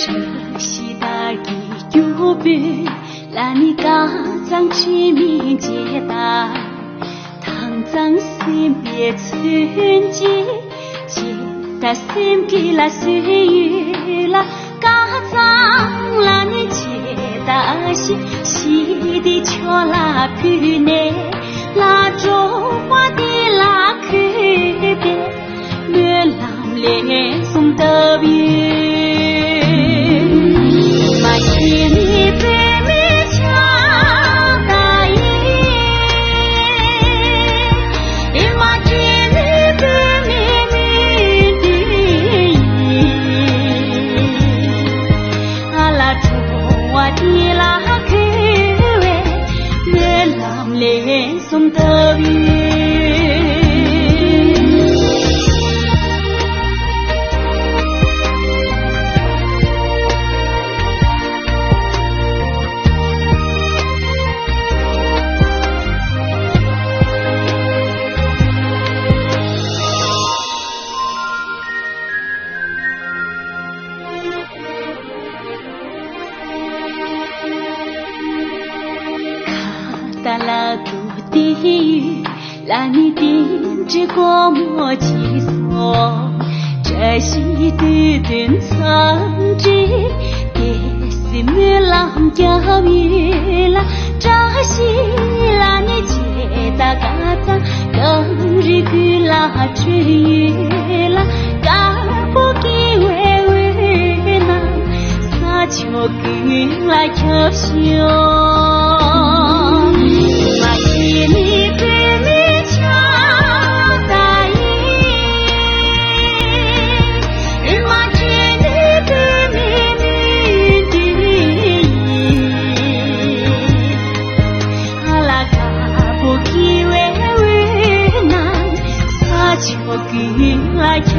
这是大家有别，让你家长全面接待，堂长身边春节，接待身边啦岁月啦，家长让你接待是喜的巧啦皮呢，拉中华的拉口边，月朗脸送的边。送的卡达拉古地狱，让你定制过莫计索，这是对顿长治，也是没浪叫鱼啦，这是让你接大家长，更日去啦追月啦，干不给为难，撒球给啦要修。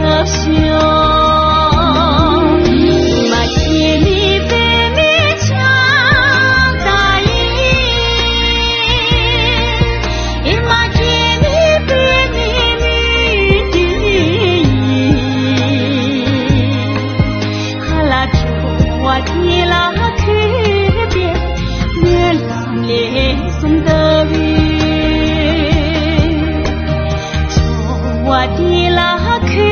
要修，马前你被你抢答应，马前你被你命定，哈拉就我提拉可别，月亮脸送的云，就我提拉可。